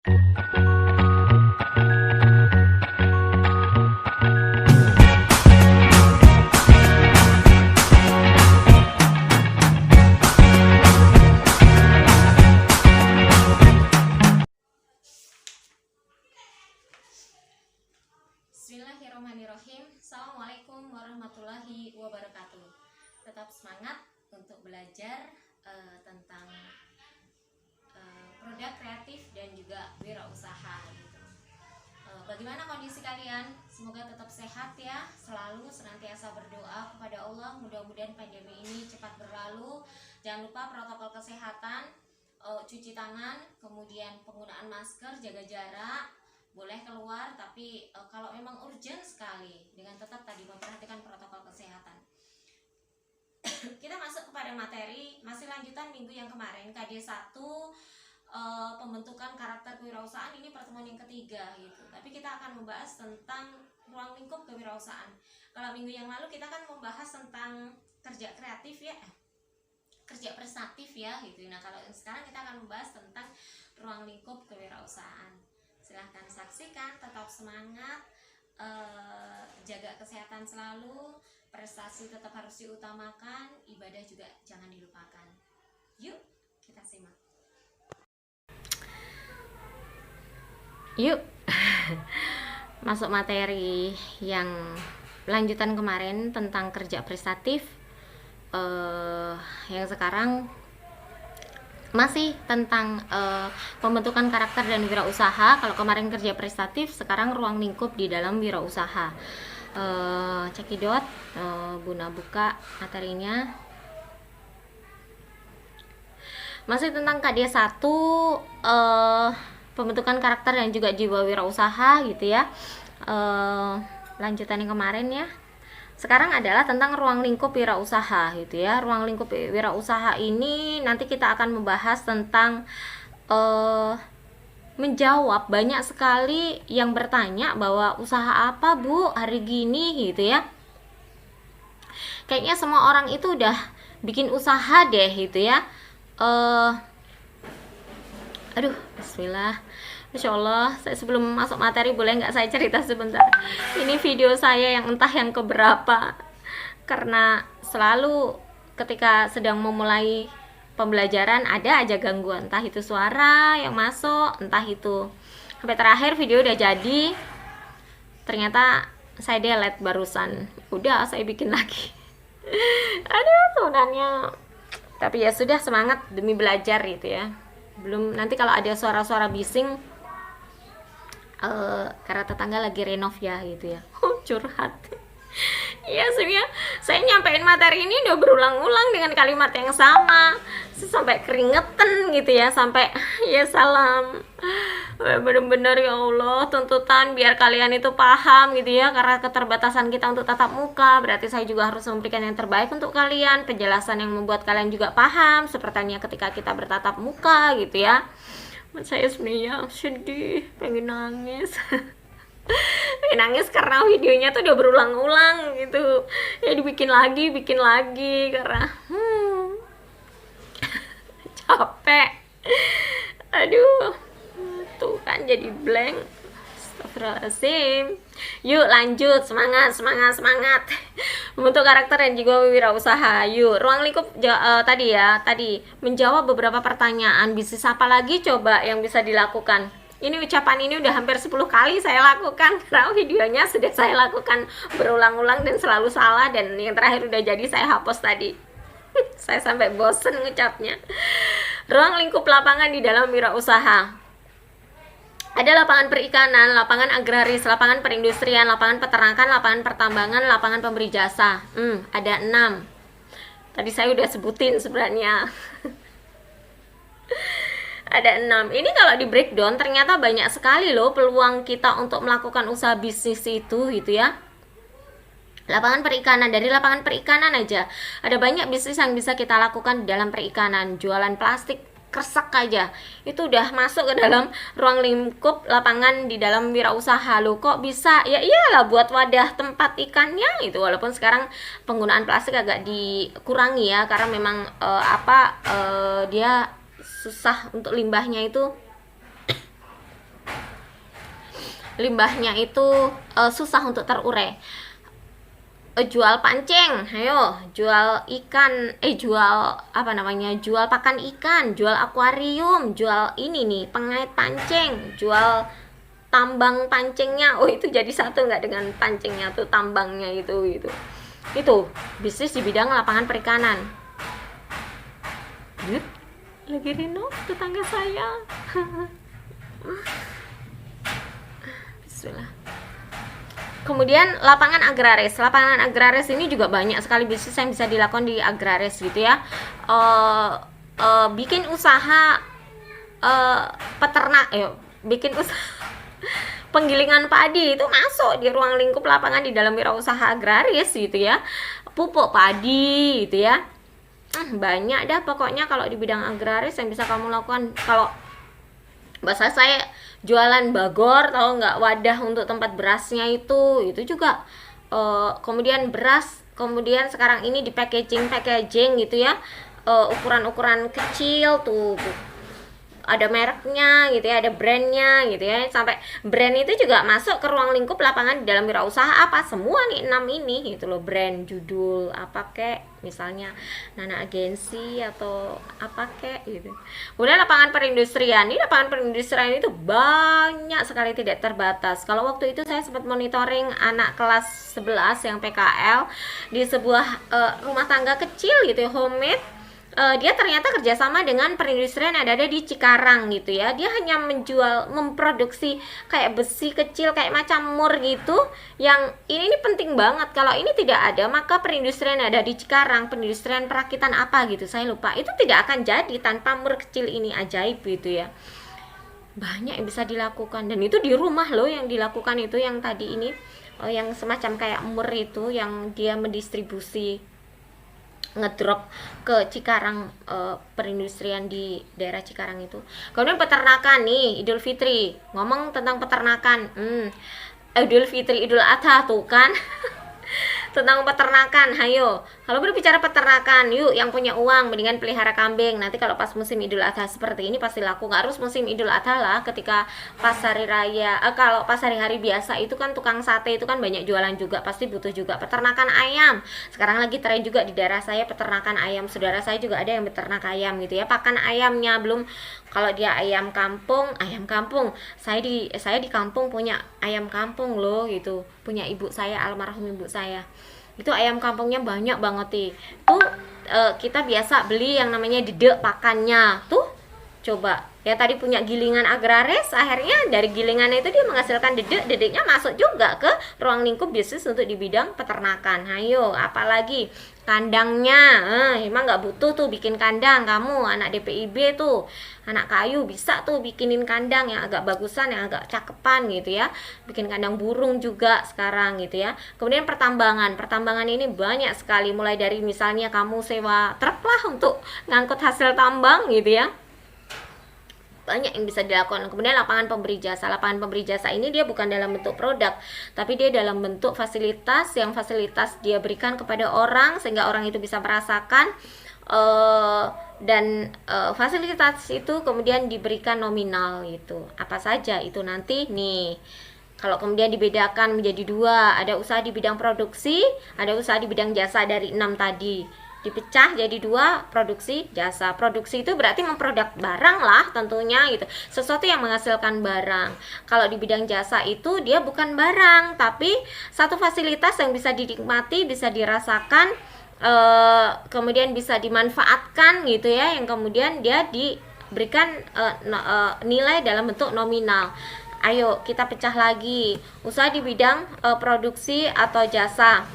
Bismillahirrahmanirrahim. Assalamualaikum warahmatullahi wabarakatuh. Tetap semangat untuk belajar tentang produk kreatif dan juga wirausaha gitu. Bagaimana kondisi kalian? Semoga tetap sehat ya. Selalu senantiasa berdoa kepada Allah, mudah-mudahan pandemi ini cepat berlalu. Jangan lupa protokol kesehatan, cuci tangan, kemudian penggunaan masker, jaga jarak. Boleh keluar, tapi kalau memang urgent sekali, dengan tetap tadi memperhatikan protokol kesehatan. Kita masuk kepada materi, masih lanjutan minggu yang kemarin, KD1 pembentukan karakter kewirausahaan. Ini pertemuan yang ketiga gitu. Tapi kita akan membahas tentang ruang lingkup kewirausahaan. Kalau minggu yang lalu kita kan membahas tentang kerja kreatif ya, kerja prestatif ya gitu. Nah kalau sekarang kita akan membahas tentang ruang lingkup kewirausahaan. Silahkan saksikan, tetap semangat, jaga kesehatan selalu, prestasi tetap harus diutamakan, ibadah juga jangan dilupakan. Yuk, kita simak. Yuk, masuk materi yang lanjutan kemarin tentang kerja prestatif. Yang sekarang masih tentang pembentukan karakter dan wirausaha. Kalau kemarin kerja prestatif, sekarang ruang lingkup di dalam wirausaha. Cekidot, Bunda buka materinya. Masih tentang KD1 pembentukan karakter dan juga jiwa wirausaha gitu ya. Lanjutan yang kemarin ya. Sekarang adalah tentang ruang lingkup wirausaha gitu ya. Ruang lingkup wirausaha ini nanti kita akan membahas tentang menjawab banyak sekali yang bertanya bahwa usaha apa Bu hari gini gitu ya. Kayaknya semua orang itu udah bikin usaha deh gitu ya. Aduh, bismillah. Insya Allah, saya sebelum masuk materi boleh nggak saya cerita sebentar? Ini video saya yang entah yang keberapa, karena selalu ketika sedang memulai pembelajaran ada aja gangguan, entah itu suara yang masuk, entah itu sampai terakhir video udah jadi, ternyata saya delete barusan, udah saya bikin lagi. Aduh sebenarnya, tapi ya sudah, semangat demi belajar gitu ya. Belum, nanti kalau ada suara-suara bising karena tetangga lagi renov ya gitu ya. Curhat. Iya sebenarnya saya nyampein materi ini udah berulang-ulang dengan kalimat yang sama, sampai keringetan gitu ya, sampai ya salam. Bener-bener ya Allah, tuntutan biar kalian itu paham gitu ya, karena keterbatasan kita untuk tatap muka, berarti saya juga harus memberikan yang terbaik untuk kalian, penjelasan yang membuat kalian juga paham, sepertinya ketika kita bertatap muka gitu ya. Saya sebenarnya sedih, pengen nangis. Pengen nangis karena videonya tuh udah berulang-ulang gitu ya, dibikin lagi karena capek. Aduh, tuh kan jadi blank. Astagfirullahaladzim. Yuk lanjut, semangat. Membentuk karakter dan juga wirausaha. Yuk, ruang lingkup tadi menjawab beberapa pertanyaan. Bisnis apa lagi coba yang bisa dilakukan? Ini ucapan ini udah hampir 10 kali saya lakukan, karena videonya sudah saya lakukan berulang-ulang dan selalu salah, dan yang terakhir udah jadi saya hapus tadi. Saya sampai bosen ngucapnya. Ruang lingkup lapangan di dalam wirausaha. Ada lapangan perikanan, lapangan agraris, lapangan perindustrian, lapangan peternakan, lapangan pertambangan, lapangan pemberi jasa. Ada 6. Tadi saya udah sebutin sebenarnya. Ada 6. Ini kalau di breakdown ternyata banyak sekali loh peluang kita untuk melakukan usaha bisnis itu gitu ya. Lapangan perikanan, dari lapangan perikanan aja ada banyak bisnis yang bisa kita lakukan di dalam perikanan. Jualan plastik kresek aja itu udah masuk ke dalam ruang lingkup lapangan di dalam wirausaha. Loh kok bisa? Ya iyalah, buat wadah tempat ikannya itu, walaupun sekarang penggunaan plastik agak dikurangi ya, karena memang dia susah untuk limbahnya itu limbahnya itu susah untuk terurai. Jual pancing, ayo jual ikan, jual apa namanya, jual pakan ikan, jual akuarium, jual ini nih pengait pancing, jual tambang pancingnya. Oh, itu jadi satu nggak dengan pancingnya tuh, tambangnya itu bisnis di bidang lapangan perikanan. Lagi renov tetangga saya. Bismillah. Kemudian lapangan agraris. Lapangan agraris ini juga banyak sekali bisnis yang bisa dilakukan di agraris gitu ya. Bikin usaha peternak, bikin usaha penggilingan padi itu masuk di ruang lingkup lapangan di dalam wirausaha agraris gitu ya. Pupuk padi gitu ya. Banyak dah pokoknya kalau di bidang agraris yang bisa kamu lakukan. Kalau bahasa saya jualan bagor, tahu nggak, wadah untuk tempat berasnya itu juga kemudian beras, kemudian sekarang ini di packaging gitu ya, ukuran kecil tuh, ada mereknya gitu ya, ada brandnya gitu ya, sampai brand itu juga masuk ke ruang lingkup lapangan di dalam wirausaha. Apa semua nih 6 ini gitu loh, brand, judul apa kek, misalnya Nana Agensi atau apa kek gitu. Kemudian lapangan perindustrian. Ini lapangan perindustrian itu banyak sekali, tidak terbatas. Kalau waktu itu saya sempat monitoring anak kelas 11 yang PKL di sebuah rumah tangga kecil gitu ya, homemade. Dia ternyata kerjasama dengan perindustrian yang ada di Cikarang gitu ya. Dia hanya memproduksi kayak besi kecil, kayak macam mur gitu. Yang ini penting banget. Kalau ini tidak ada, maka perindustrian yang ada di Cikarang, perindustrian perakitan apa gitu, saya lupa, itu tidak akan jadi tanpa mur kecil ini. Ajaib gitu ya. Banyak yang bisa dilakukan, dan itu di rumah loh yang dilakukan itu. Yang tadi ini yang semacam kayak mur itu, yang dia mendistribusi, ngedrop ke Cikarang, perindustrian di daerah Cikarang itu. Kemudian peternakan nih, Idul Fitri, ngomong tentang peternakan, Idul Fitri, Idul Adha tuh kan. Tentang peternakan, hayo. Kalau berbicara peternakan, yuk yang punya uang mendingan pelihara kambing. Nanti kalau pas musim Idul Adha seperti ini pasti laku. Nggak harus musim Idul Adha lah, ketika pas hari raya, kalau pas hari-hari biasa itu kan tukang sate itu kan banyak jualan juga, pasti butuh juga. Peternakan ayam, sekarang lagi tren juga di daerah saya, peternakan ayam. Saudara saya juga ada yang beternak ayam gitu ya. Pakan ayamnya belum, kalau dia ayam kampung, saya di kampung punya ayam kampung loh gitu, punya ibu saya, almarhum ibu saya. Itu ayam kampungnya banyak banget nih. Tuh kita biasa beli yang namanya dedek pakannya. Tuh coba ya, tadi punya gilingan agraris, akhirnya dari gilingannya itu dia menghasilkan dedeknya masuk juga ke ruang lingkup bisnis untuk di bidang peternakan. Ayo, apalagi kandangnya, emang nggak butuh tuh bikin kandang, kamu anak DPIB tuh, anak kayu, bisa tuh bikinin kandang yang agak bagusan, yang agak cakepan gitu ya, bikin kandang burung juga sekarang gitu ya. Kemudian pertambangan ini banyak sekali, mulai dari misalnya kamu sewa truk lah untuk ngangkut hasil tambang gitu ya, banyak yang bisa dilakukan. Kemudian lapangan pemberi jasa ini dia bukan dalam bentuk produk, tapi dia dalam bentuk fasilitas, yang fasilitas dia berikan kepada orang sehingga orang itu bisa merasakan, dan fasilitas itu kemudian diberikan nominal gitu. Apa saja itu nanti nih, kalau kemudian dibedakan menjadi dua, ada usaha di bidang produksi, ada usaha di bidang jasa. Dari 6 tadi dipecah jadi 2, produksi, jasa. Produksi itu berarti memproduk barang lah tentunya gitu, sesuatu yang menghasilkan barang. Kalau di bidang jasa itu dia bukan barang, tapi satu fasilitas yang bisa dinikmati, bisa dirasakan, kemudian bisa dimanfaatkan gitu ya, yang kemudian dia diberikan nilai dalam bentuk nominal. Ayo kita pecah lagi, usaha di bidang produksi atau jasa.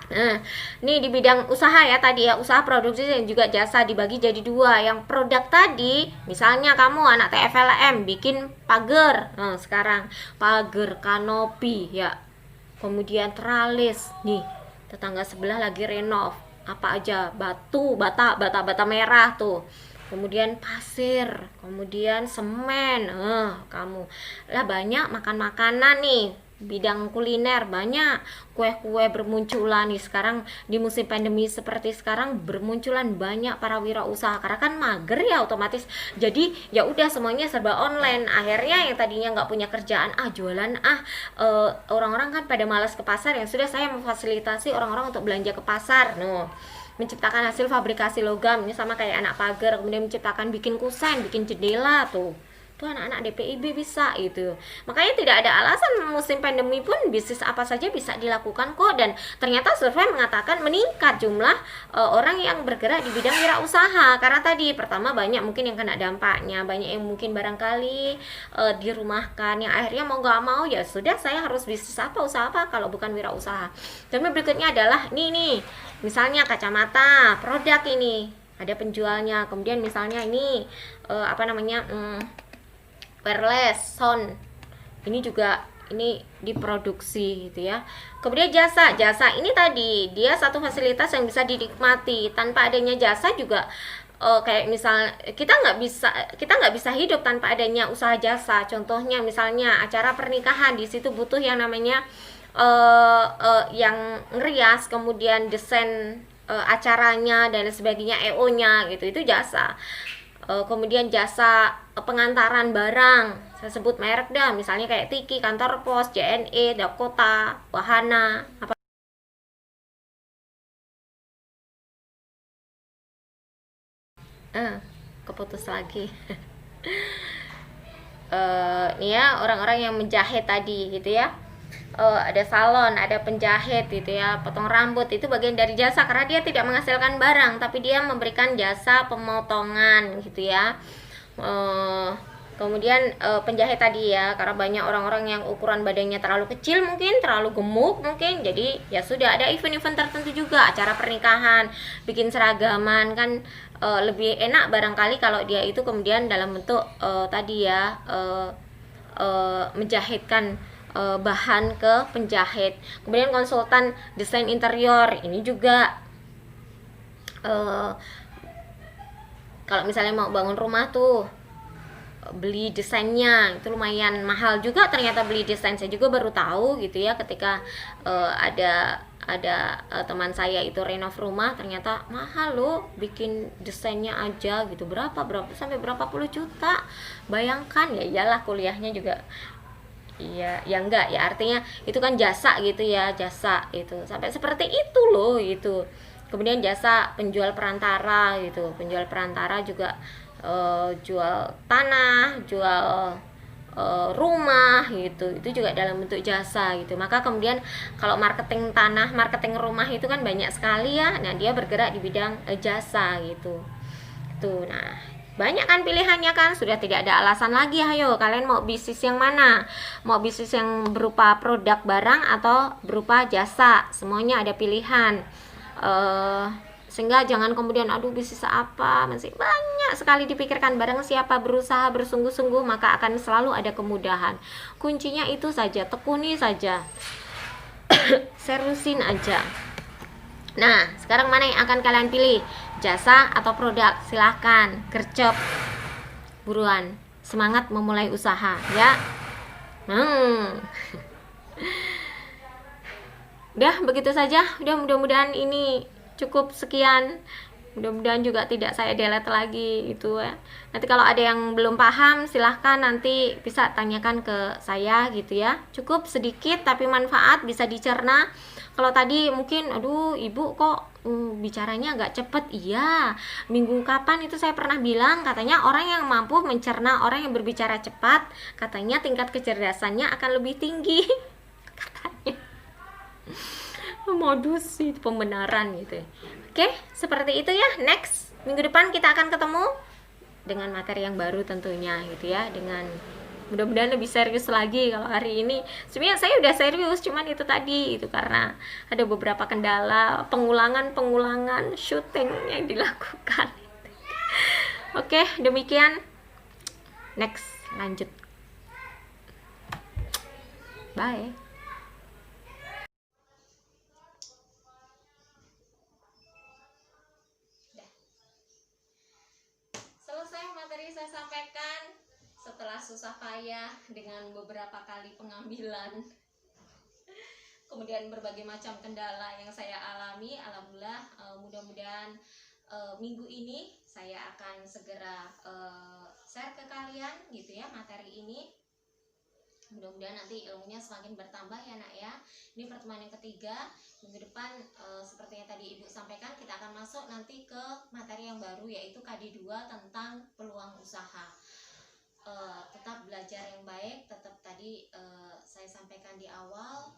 Nah, ini di bidang usaha ya tadi ya, usaha produksi dan juga jasa dibagi jadi 2. Yang produk tadi, misalnya kamu anak TFLM bikin pagar, sekarang pagar, kanopi ya, kemudian teralis nih, tetangga sebelah lagi renov, apa aja, bata merah tuh, kemudian pasir, kemudian semen, kamu lah banyak makanan nih, bidang kuliner banyak kue-kue bermunculan nih sekarang di musim pandemi seperti sekarang, bermunculan banyak para wirausaha karena kan mager ya, otomatis jadi ya udah semuanya serba online. Akhirnya yang tadinya nggak punya kerjaan, jualan orang-orang kan pada malas ke pasar, yang sudah saya memfasilitasi orang-orang untuk belanja ke pasar, menciptakan hasil fabrikasi logam ini sama kayak anak pagar, kemudian menciptakan bikin kusen, bikin jendela tuh anak-anak DPIB bisa itu. Makanya tidak ada alasan musim pandemi pun bisnis apa saja bisa dilakukan kok, dan ternyata survei mengatakan meningkat jumlah orang yang bergerak di bidang wirausaha karena tadi pertama banyak mungkin yang kena dampaknya, banyak yang mungkin barangkali dirumahkan, yang akhirnya mau nggak mau ya sudah saya harus bisnis apa, usaha apa kalau bukan wirausaha. Dan berikutnya adalah nih misalnya kacamata produk ini ada penjualnya, kemudian misalnya ini wireless sound ini juga ini diproduksi gitu ya. Kemudian jasa ini tadi dia satu fasilitas yang bisa dinikmati, tanpa adanya jasa juga kayak misal kita nggak bisa hidup tanpa adanya usaha jasa. Contohnya misalnya acara pernikahan, di situ butuh yang namanya yang ngerias, kemudian desain acaranya dan sebagainya, EO-nya gitu, itu jasa. Kemudian jasa pengantaran barang, saya sebut merek dah, misalnya kayak Tiki, Kantor Pos, JNE, Dakota, Wahana, apa keputus lagi. Nih ya orang-orang yang menjahit tadi gitu ya, ada salon, ada penjahit gitu ya, potong rambut, itu bagian dari jasa karena dia tidak menghasilkan barang tapi dia memberikan jasa pemotongan gitu ya. Kemudian penjahit tadi ya, karena banyak orang-orang yang ukuran badannya terlalu kecil, mungkin terlalu gemuk mungkin, jadi ya sudah ada event-event tertentu juga, acara pernikahan, bikin seragaman kan lebih enak barangkali kalau dia itu kemudian dalam bentuk tadi ya menjahitkan bahan ke penjahit. Kemudian konsultan desain interior ini juga kalau misalnya mau bangun rumah tuh beli desainnya itu lumayan mahal juga, ternyata beli desain. Saya juga baru tahu gitu ya ketika ada teman saya itu renov rumah, ternyata mahal loh bikin desainnya aja gitu, berapa sampai berapa puluh juta. Bayangkan ya, iyalah kuliahnya juga iya ya enggak ya, artinya itu kan jasa gitu ya, jasa itu sampai seperti itu loh itu. Kemudian jasa penjual perantara gitu, penjual perantara juga jual tanah, jual rumah gitu, itu juga dalam bentuk jasa gitu. Maka kemudian kalau marketing tanah, marketing rumah itu kan banyak sekali ya, nah dia bergerak di bidang jasa gitu tuh. Nah banyak kan pilihannya kan, sudah tidak ada alasan lagi. Ayo kalian mau bisnis yang mana, mau bisnis yang berupa produk barang atau berupa jasa, semuanya ada pilihan. Sehingga jangan kemudian aduh bisnis apa, masih banyak sekali dipikirkan. Barang siapa berusaha bersungguh-sungguh maka akan selalu ada kemudahan. Kuncinya itu saja, tekuni saja, seriusin aja. Nah sekarang mana yang akan kalian pilih, jasa atau produk? Silahkan gercep, buruan, semangat memulai usaha ya. Udah begitu saja, udah mudah-mudahan ini cukup sekian, mudah-mudahan juga tidak saya delete lagi itu ya. Nanti kalau ada yang belum paham silahkan nanti bisa tanyakan ke saya gitu ya. Cukup sedikit tapi manfaat, bisa dicerna. Kalau tadi mungkin aduh ibu kok bicaranya agak cepet, iya minggu kapan itu saya pernah bilang katanya orang yang mampu mencerna orang yang berbicara cepat katanya tingkat kecerdasannya akan lebih tinggi katanya. Modus itu pembenaran gitu. Oke, seperti itu ya. Next minggu depan kita akan ketemu dengan materi yang baru tentunya gitu ya, dengan mudah-mudahan lebih serius lagi. Kalau hari ini sebenarnya saya udah serius, cuman itu tadi itu karena ada beberapa kendala pengulangan syuting yang dilakukan. Oke, demikian. Next lanjut. Bye. Materi saya sampaikan setelah susah payah dengan beberapa kali pengambilan kemudian berbagai macam kendala yang saya alami. Alhamdulillah, mudah-mudahan minggu ini saya akan segera share ke kalian gitu ya materi ini. Mudah-mudahan nanti ilmunya semakin bertambah ya nak ya. Ini pertemuan yang ketiga. Minggu depan seperti yang tadi ibu sampaikan, kita akan masuk nanti ke materi yang baru, yaitu KD2 tentang peluang usaha. Tetap belajar yang baik, tetap tadi saya sampaikan di awal,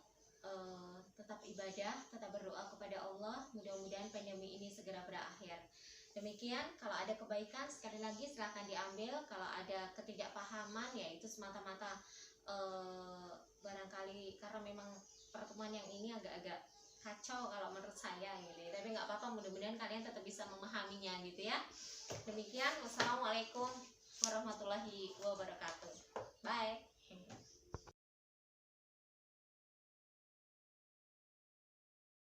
tetap ibadah, tetap berdoa kepada Allah. Mudah-mudahan pandemi ini segera berakhir. Demikian, kalau ada kebaikan sekali lagi silahkan diambil. Kalau ada ketidakpahaman, yaitu semata-mata barangkali karena memang pertemuan yang ini agak-agak kacau kalau menurut saya gitu ya. Tapi nggak apa-apa, mudah-mudahan kalian tetap bisa memahaminya gitu ya. Demikian, wassalamualaikum warahmatullahi wabarakatuh. Bye.